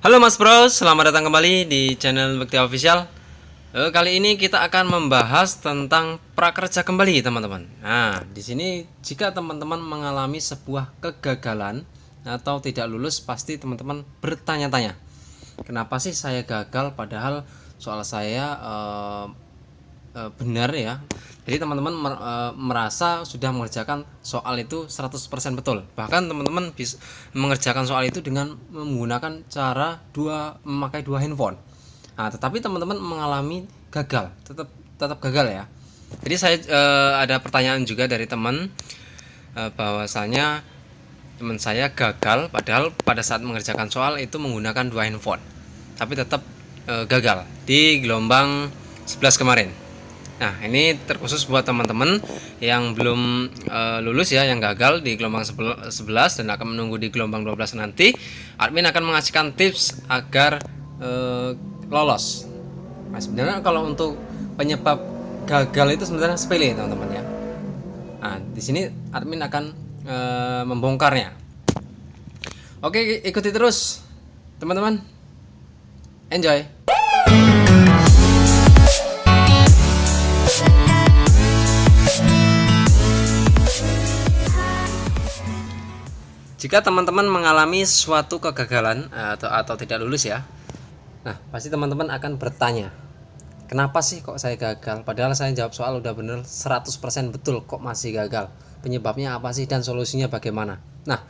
Halo Mas Bro, selamat datang kembali di channel Bekti Official. Kali ini kita akan membahas tentang prakerja kembali, teman-teman. Nah, di sini jika teman-teman mengalami sebuah kegagalan atau tidak lulus, pasti teman-teman bertanya-tanya, kenapa sih saya gagal padahal soal saya benar ya. Jadi teman-teman merasa sudah mengerjakan soal itu 100% betul. Bahkan teman-teman bisa mengerjakan soal itu dengan menggunakan cara memakai dua handphone. Nah, tetapi teman-teman mengalami gagal, tetap gagal ya. Jadi saya ada pertanyaan juga dari teman bahwasanya teman saya gagal padahal pada saat mengerjakan soal itu menggunakan dua handphone. Tapi tetap gagal di gelombang 11 kemarin. Nah, ini terkhusus buat teman-teman yang belum lulus ya, yang gagal di gelombang 11 dan akan menunggu di gelombang 12 nanti. Admin akan mengasihkan tips agar lolos. Nah, sebenarnya kalau untuk penyebab gagal itu sebenarnya sepele, teman-teman ya. Nah, di sini admin akan membongkarnya. Oke, ikuti terus, teman-teman. Enjoy. Jika teman-teman mengalami suatu kegagalan atau tidak lulus ya, nah pasti teman-teman akan bertanya, kenapa sih kok saya gagal? Padahal saya jawab soal udah bener 100% betul, kok masih gagal? Penyebabnya apa sih dan solusinya bagaimana? Nah,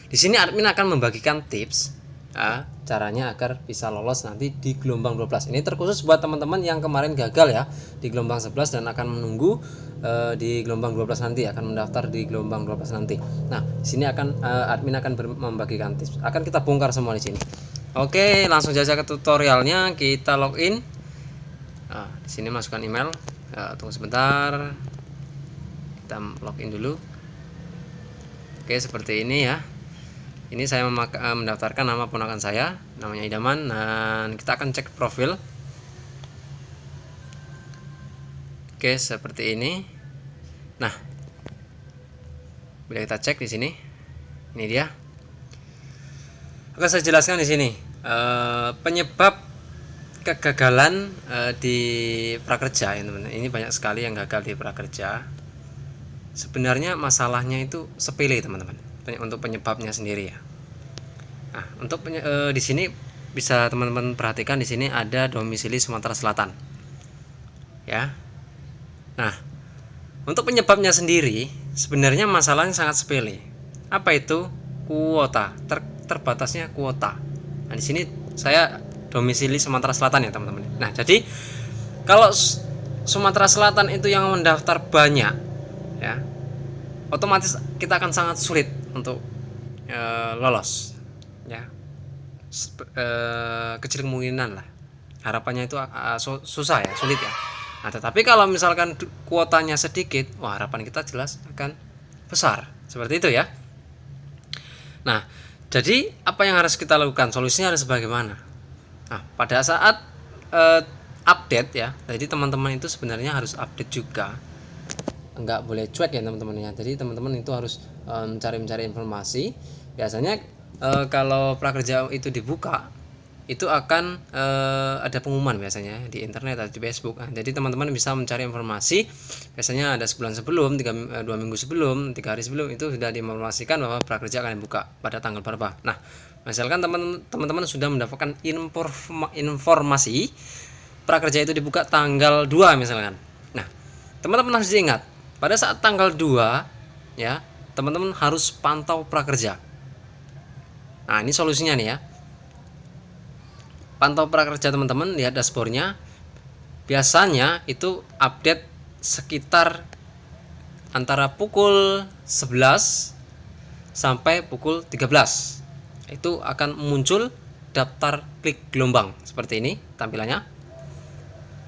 di sini admin akan membagikan tips caranya agar bisa lolos nanti di gelombang 12. Ini terkhusus buat teman-teman yang kemarin gagal ya di gelombang 11 dan akan menunggu di gelombang 12 nanti, akan mendaftar di gelombang 12 nanti. Nah, di sini akan admin akan membagikan tips. Akan kita bongkar semua di sini. Oke, langsung saja ke tutorialnya. Kita login. Nah, di sini masukkan email. Tunggu sebentar. Kita login dulu. Oke, seperti ini ya. Ini saya mendaftarkan nama ponakan saya, namanya Idaman, dan kita akan cek profil. Oke, seperti ini. Nah, boleh kita cek di sini. Ini dia. Oke, saya jelaskan di sini penyebab kegagalan di prakerja ya, teman-teman. Ini banyak sekali yang gagal di prakerja. Sebenarnya masalahnya itu sepele, teman-teman. Untuk penyebabnya sendiri ya. Nah, untuk di sini bisa teman-teman perhatikan, di sini ada domisili Sumatera Selatan. Ya. Nah, untuk penyebabnya sendiri sebenarnya masalahnya sangat sepele. Apa itu? Kuota. Terbatasnya kuota. Nah, di sini saya domisili Sumatera Selatan ya, teman-teman. Nah, jadi kalau Sumatera Selatan itu yang mendaftar banyak ya, otomatis kita akan sangat sulit untuk lolos ya. Kecil kemungkinan lah, harapannya itu susah ya, sulit ya. Nah, tetapi kalau misalkan kuotanya sedikit, wah, harapan kita jelas akan besar, seperti itu ya. Nah, jadi apa yang harus kita lakukan, solusinya harus bagaimana? Nah, pada saat update ya, jadi teman-teman itu sebenarnya harus update juga, nggak boleh cuek ya teman-teman ya. Jadi teman-teman itu harus mencari informasi. Biasanya kalau prakerja itu dibuka, itu akan ada pengumuman biasanya di internet atau di Facebook. Nah, jadi teman-teman bisa mencari informasi. Biasanya ada sebulan sebelum, 2 minggu sebelum, 3 hari sebelum, itu sudah diinformasikan bahwa prakerja akan dibuka pada tanggal berapa. Nah, misalkan teman-teman sudah mendapatkan informasi prakerja itu dibuka tanggal 2 misalkan. Nah, teman-teman harus diingat, pada saat tanggal 2 ya, teman-teman harus pantau prakerja. Nah, ini solusinya nih ya. Pantau prakerja teman-teman, lihat dashboardnya. Biasanya itu update sekitar antara pukul 11 sampai pukul 13. Itu akan muncul daftar klik gelombang seperti ini tampilannya.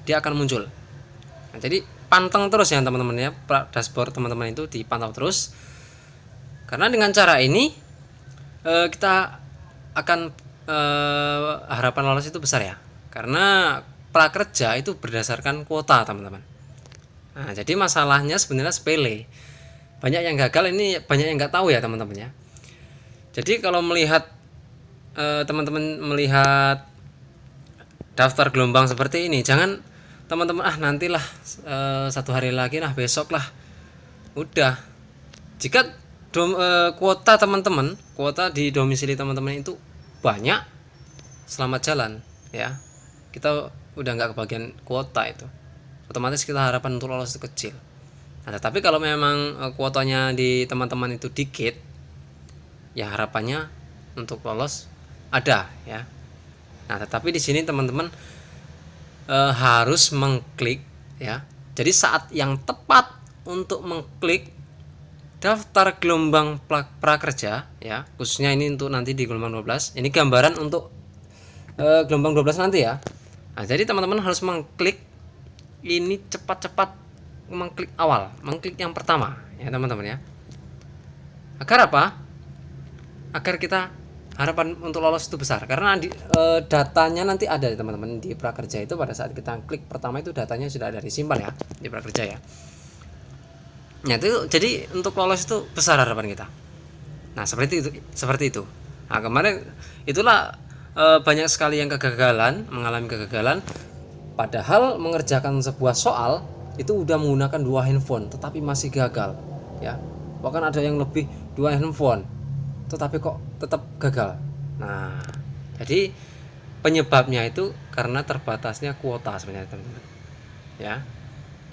Dia akan muncul. Nah, jadi panteng terus ya teman-teman ya, dashboard teman-teman itu dipantau terus. Karena dengan cara ini kita akan harapan lolos itu besar ya. Karena prakerja itu berdasarkan kuota, teman-teman. Nah, jadi masalahnya sebenarnya sepele. Banyak yang gagal, ini banyak yang nggak tahu ya teman-teman ya. Jadi kalau melihat teman-teman melihat daftar gelombang seperti ini, jangan teman-teman nantilah, 1 hari lagi, besok lah, udah. Jika kuota teman-teman, kuota di domisili teman-teman itu banyak, selamat jalan ya, kita udah nggak kebagian kuota, itu otomatis kita harapan untuk lolos itu kecil. Nah, tapi kalau memang kuotanya di teman-teman itu dikit, ya harapannya untuk lolos ada ya. Nah, tetapi di sini teman-teman harus mengklik ya. Jadi saat yang tepat untuk mengklik daftar gelombang prakerja ya, khususnya ini untuk nanti di gelombang 12. Ini gambaran untuk gelombang 12 nanti ya. Nah, jadi teman-teman harus mengklik ini cepat-cepat, mengklik awal, mengklik yang pertama ya teman-teman ya. Agar apa? Agar kita harapan untuk lolos itu besar, karena datanya nanti ada teman-teman di prakerja itu. Pada saat kita klik pertama itu datanya sudah ada disimpan ya di prakerja ya. Nah, itu jadi untuk lolos itu besar harapan kita. Nah, seperti itu. Nah, kemarin itulah banyak sekali yang mengalami kegagalan, padahal mengerjakan sebuah soal itu udah menggunakan 2 handphone tetapi masih gagal ya. Bahkan ada yang lebih 2 handphone tetapi kok tetap gagal. Nah, jadi penyebabnya itu karena terbatasnya kuota sebenarnya teman-teman ya.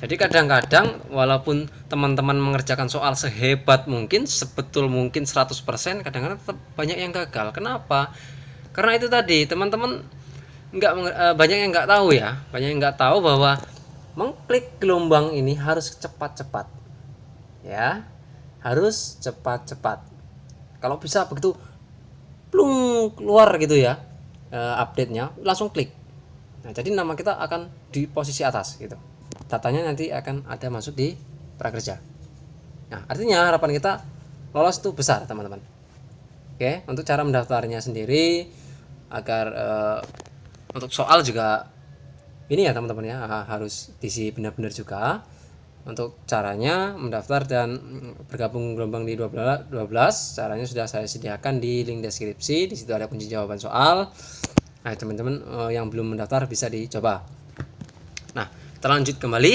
Jadi kadang-kadang walaupun teman-teman mengerjakan soal sehebat mungkin, sebetul mungkin 100%, kadang-kadang tetap banyak yang gagal. Kenapa? Karena itu tadi, teman-teman banyak yang nggak tahu ya, banyak yang nggak tahu bahwa mengklik gelombang ini harus cepat-cepat ya, harus cepat-cepat. Kalau bisa begitu plung keluar gitu ya update-nya, langsung klik. Nah, jadi nama kita akan di posisi atas gitu, datanya nanti akan ada masuk di prakerja. Nah, artinya harapan kita lolos itu besar teman-teman. Oke, untuk cara mendaftarnya sendiri agar untuk soal juga ini ya teman-teman ya, harus diisi benar-benar juga. Untuk caranya mendaftar dan bergabung gelombang di 12, caranya sudah saya sediakan di link deskripsi. Di situ ada kunci jawaban soal. Nah, teman-teman yang belum mendaftar bisa dicoba. Nah, kita lanjut kembali.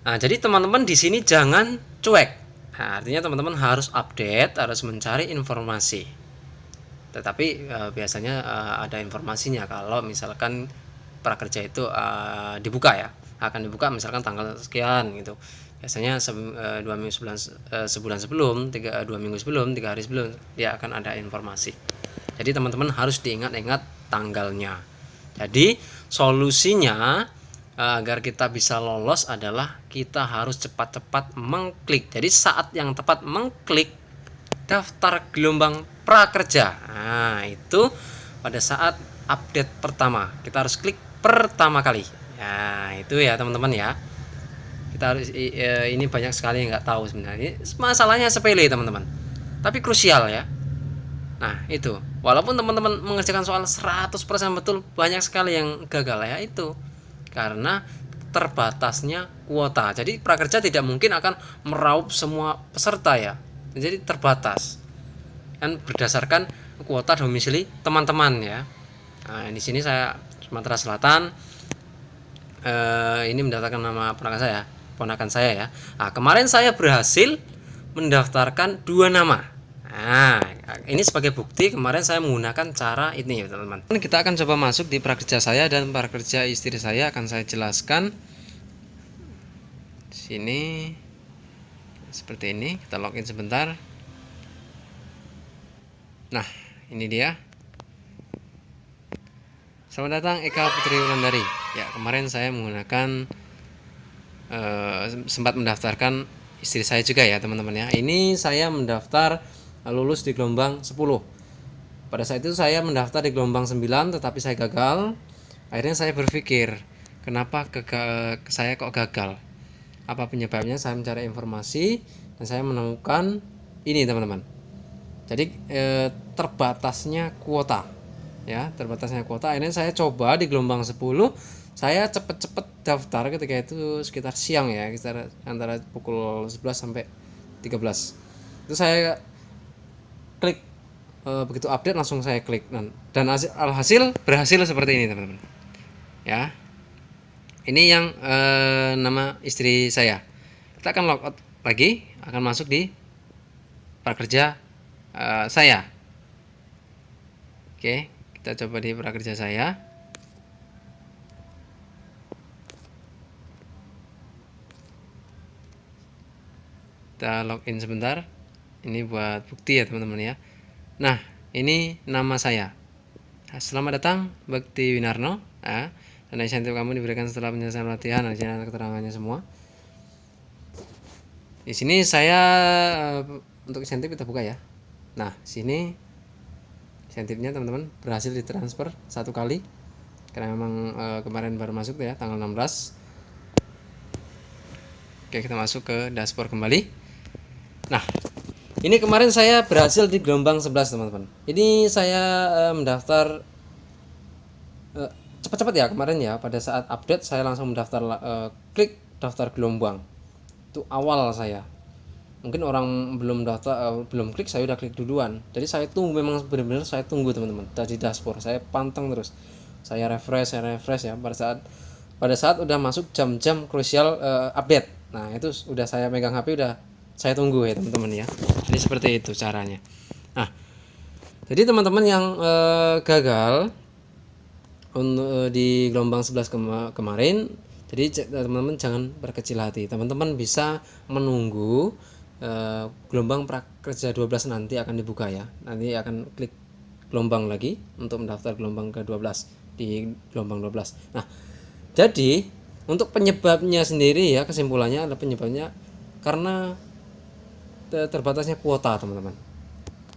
Nah, jadi teman-teman di sini jangan cuek. Nah, artinya teman-teman harus update, harus mencari informasi. Tetapi biasanya ada informasinya kalau misalkan prakerja itu dibuka ya, akan dibuka misalkan tanggal sekian gitu. Biasanya 2 minggu sebulan sebelum, 2 minggu sebelum, 3 hari sebelum, dia akan ada informasi. Jadi teman-teman harus diingat-ingat tanggalnya. Jadi solusinya agar kita bisa lolos adalah kita harus cepat-cepat mengklik. Jadi saat yang tepat mengklik daftar gelombang prakerja. Nah, itu pada saat update pertama. Kita harus klik pertama kali. Nah, itu ya teman-teman ya. Kita harus ini banyak sekali yang nggak tahu sebenarnya. Masalahnya sepele teman-teman, tapi krusial ya. Nah, itu. Walaupun teman-teman mengerjakan soal 100% betul, banyak sekali yang gagal ya, itu karena terbatasnya kuota. Jadi prakerja tidak mungkin akan meraup semua peserta ya. Jadi terbatas. Kan berdasarkan kuota domisili teman-teman ya. Nah, di sini saya Sumatera Selatan. Ini mendaftarkan nama ponakan saya ya. Nah, kemarin saya berhasil mendaftarkan 2 nama. Nah, ini sebagai bukti kemarin saya menggunakan cara ini ya teman-teman. Kita akan coba masuk di prakerja saya dan prakerja istri saya, akan saya jelaskan. Sini seperti ini, kita login sebentar. Nah, ini dia. Selamat datang Eka Putri Wulandari. Ya, kemarin saya menggunakan sempat mendaftarkan istri saya juga ya teman-teman ya. Ini saya mendaftar lulus di gelombang 10. Pada saat itu saya mendaftar di gelombang 9 tetapi saya gagal. Akhirnya saya berpikir, kenapa saya kok gagal? Apa penyebabnya? Saya mencari informasi dan saya menemukan ini teman-teman. Jadi terbatasnya kuota. Ya, terbatasnya kuota. Akhirnya saya coba di gelombang 10. Saya cepet-cepet daftar ketika itu sekitar siang ya, sekitar antara pukul 11 sampai 13. Itu saya klik begitu update langsung saya klik, dan alhasil berhasil seperti ini teman-teman ya. Ini yang nama istri saya. Kita akan logout lagi, akan masuk di prakerja saya. Oke, kita coba di prakerja saya. Kita login sebentar. Ini buat bukti ya teman-teman ya. Nah, ini nama saya. Selamat datang Bekti Winarno. Dana insentif kamu diberikan setelah penyelesaian latihan. Ada keterangannya semua. Di sini saya untuk insentif kita buka ya. Nah, sini insentifnya teman-teman berhasil ditransfer 1 kali. Karena memang kemarin baru masuk ya, tanggal 16. Oke, kita masuk ke dashboard kembali. Nah, ini kemarin saya berhasil di gelombang 11 teman-teman. Ini saya mendaftar cepat-cepat ya kemarin ya. Pada saat update saya langsung mendaftar, klik daftar gelombang. Itu awal saya. Mungkin orang belum daftar, belum klik, saya udah klik duluan. Jadi saya tunggu, memang benar-benar saya tunggu teman-teman. Dari dashboard saya pantang terus. Saya refresh ya pada saat udah masuk jam-jam krusial update. Nah, itu udah saya megang HP, udah saya tunggu ya teman-teman ya. Jadi seperti itu caranya. Nah, jadi teman-teman yang gagal di gelombang 11 kemarin, jadi teman-teman jangan berkecil hati. Teman-teman bisa menunggu gelombang prakerja 12 nanti akan dibuka ya. Nanti akan klik gelombang lagi untuk mendaftar gelombang ke-12 di gelombang 12. Nah, jadi untuk penyebabnya sendiri ya, kesimpulannya adalah penyebabnya karena terbatasnya kuota teman-teman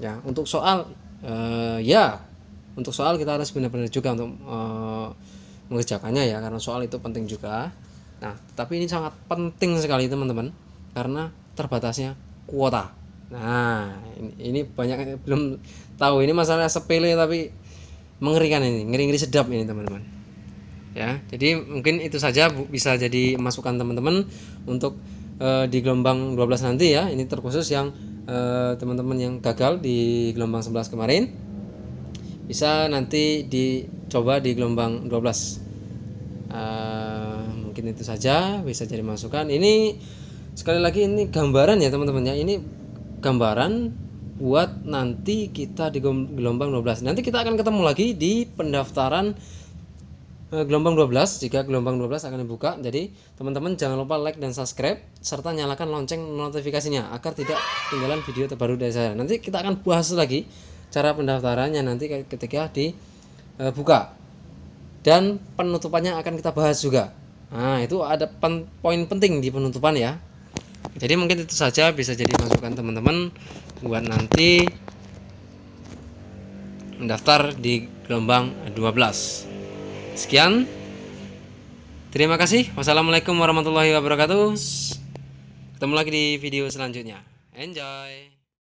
ya. Untuk soal untuk soal kita harus benar-benar juga untuk mengerjakannya ya, karena soal itu penting juga. Nah, tapi ini sangat penting sekali teman-teman karena terbatasnya kuota. Nah, ini banyak belum tahu, ini masalah sepele tapi mengerikan, ini ngeri-ngeri sedap ini teman-teman ya. Jadi mungkin itu saja bisa jadi masukan teman-teman untuk di gelombang 12 nanti ya. Ini terkhusus yang teman-teman yang gagal di gelombang 11 kemarin, bisa nanti dicoba di gelombang 12. Mungkin itu saja bisa jadi masukan. Ini sekali lagi ini gambaran ya teman-teman ya. Ini gambaran buat nanti kita di gelombang 12. Nanti kita akan ketemu lagi di pendaftaran gelombang 12 jika gelombang 12 akan dibuka. Jadi teman-teman jangan lupa like dan subscribe serta nyalakan lonceng notifikasinya agar tidak ketinggalan video terbaru dari saya. Nanti kita akan bahas lagi cara pendaftarannya nanti ketika dibuka, dan penutupannya akan kita bahas juga. Nah, itu ada poin penting di penutupan ya. Jadi mungkin itu saja bisa jadi masukan teman-teman buat nanti mendaftar di gelombang 12. Sekian, terima kasih. Wassalamualaikum warahmatullahi wabarakatuh. Ketemu lagi di video selanjutnya. Enjoy.